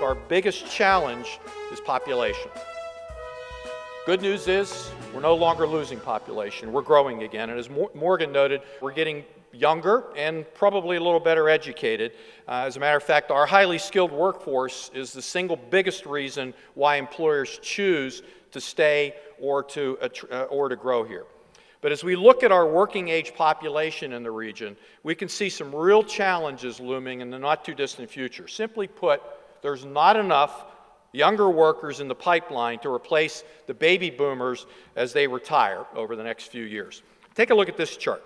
our biggest challenge is population. Good news is we're no longer losing population. We're growing again. And as Morgan noted, we're getting younger and probably a little better educated. As a matter of fact, our highly skilled workforce is the single biggest reason why employers choose to stay or to grow here. But as we look at our working age population in the region, we can see some real challenges looming in the not too distant future. Simply put, there's not enough younger workers in the pipeline to replace the baby boomers as they retire over the next few years. Take a look at this chart.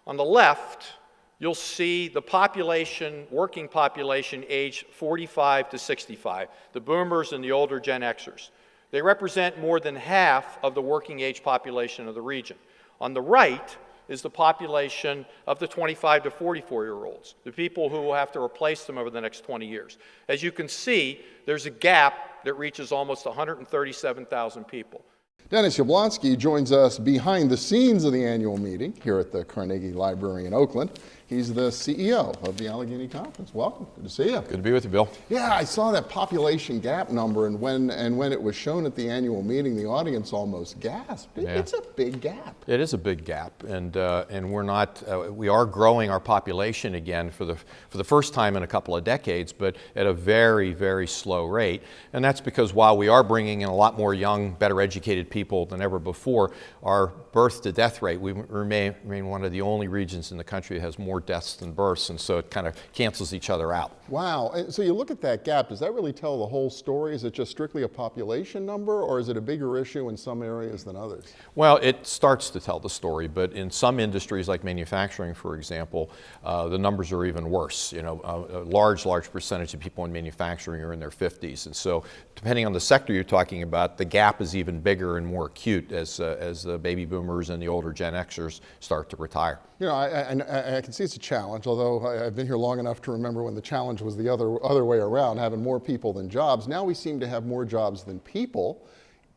On the left, you'll see the population, working population age 45 to 65, the boomers and the older Gen Xers. They represent more than half of the working age population of the region. On the right is the population of the 25 to 44-year-olds, the people who will have to replace them over the next 20 years. As you can see, there's a gap that reaches almost 137,000 people. Dennis Yablonsky joins us behind the scenes of the annual meeting here at the Carnegie Library in Oakland. He's the CEO of the Allegheny Conference. Welcome. Good to see you. Good to be with you, Bill. Yeah, I saw that population gap number, and when it was shown at the annual meeting, the audience almost gasped. Yeah. It's a big gap. It is a big gap, and we are growing our population again for the first time in a couple of decades, but at a very, very slow rate. And that's because while we are bringing in a lot more young, better educated people than ever before, our birth to death rate, we remain one of the only regions in the country that has more deaths than births, and so it kind of cancels each other out. Wow. And so you look at that gap, does that really tell the whole story? Is it just strictly a population number, or is it a bigger issue in some areas than others? Well, it starts to tell the story, but in some industries like manufacturing, for example, the numbers are even worse. You know, a large percentage of people in manufacturing are in their 50s, and so depending on the sector you're talking about, the gap is even bigger and more acute as the baby boomers and the older Gen Xers start to retire. You know, I can see it's a challenge, although I've been here long enough to remember when the challenge was the other way around, having more people than jobs. Now we seem to have more jobs than people.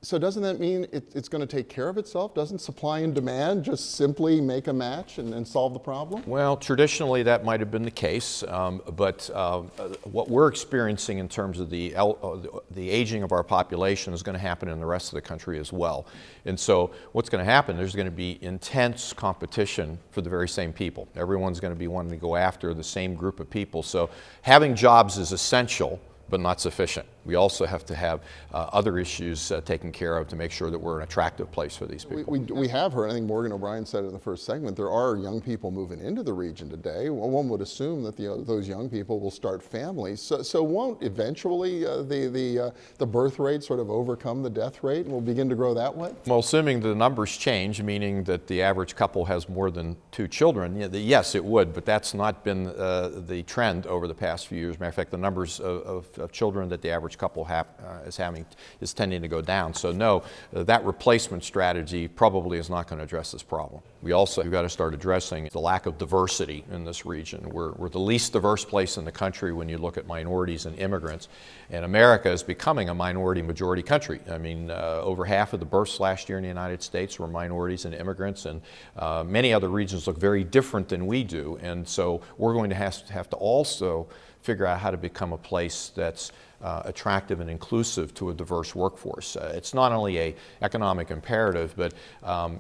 So doesn't that mean it's going to take care of itself? Doesn't supply and demand just simply make a match and solve the problem? Well, traditionally that might have been the case, but what we're experiencing in terms of the aging of our population is going to happen in the rest of the country as well. And so what's going to happen, there's going to be intense competition for the very same people. Everyone's going to be wanting to go after the same group of people. So having jobs is essential, but not sufficient. We also have to have other issues taken care of to make sure that we're an attractive place for these people. We have heard, I think Morgan O'Brien said it in the first segment, there are young people moving into the region today. One would assume that those young people will start families. So won't eventually the birth rate sort of overcome the death rate and will begin to grow that way? Well, assuming the numbers change, meaning that the average couple has more than 2 children, yes, it would, but that's not been the trend over the past few years. Matter of fact, the numbers of children that the average couple is tending to go down. So no, that replacement strategy probably is not going to address this problem. We also have got to start addressing the lack of diversity in this region. We're the least diverse place in the country when you look at minorities and immigrants, and America is becoming a minority-majority country. I mean, over half of the births last year in the United States were minorities and immigrants, and many other regions look very different than we do, and so we're going to have to also figure out how to become a place that's attractive and inclusive to a diverse workforce. It's not only an economic imperative, but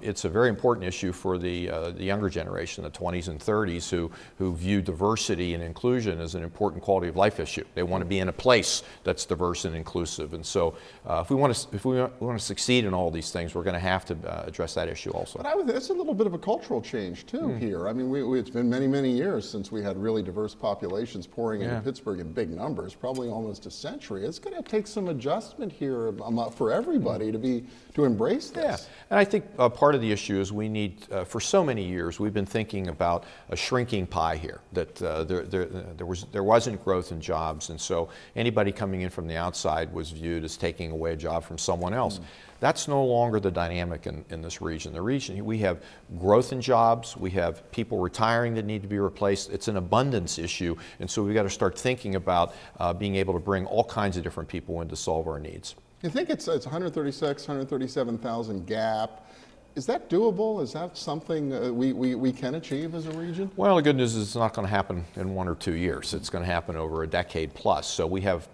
it's a very important issue for the younger generation, the 20s and 30s, who view diversity and inclusion as an important quality of life issue. They want to be in a place that's diverse and inclusive. And so if we want to succeed in all these things, we're going to have to address that issue also. But it's a little bit of a cultural change too here. I mean, it's been many years since we had really diverse populations pouring into Pittsburgh in big numbers, probably almost a century. It's going to take some adjustment here for everybody to embrace this. Yeah, and I think part of the issue is we need, for so many years, we've been thinking about a shrinking pie here, that there wasn't growth in jobs, and so anybody coming in from the outside was viewed as taking away a job from someone else. That's no longer the dynamic in this region. The region, we have growth in jobs, we have people retiring that need to be replaced. It's an abundance issue, and so we've got to start thinking about being able to bring all kinds of different people in to solve our needs. You think it's 136, 137,000 gap. Is that doable? Is that something we can achieve as a region? Well, the good news is it's not going to happen in 1 or 2 years. It's going to happen over a decade plus. So we have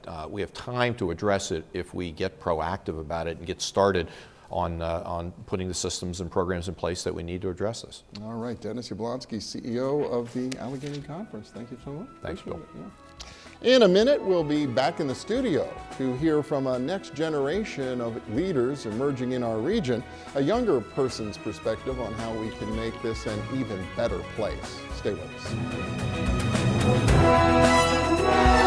time to address it if we get proactive about it and get started on putting the systems and programs in place that we need to address this. All right, Dennis Yablonsky, CEO of the Allegheny Conference. Thank you so much. Thanks, Bill. Appreciate it, yeah. In a minute, we'll be back in the studio to hear from a next generation of leaders emerging in our region, a younger person's perspective on how we can make this an even better place. Stay with us.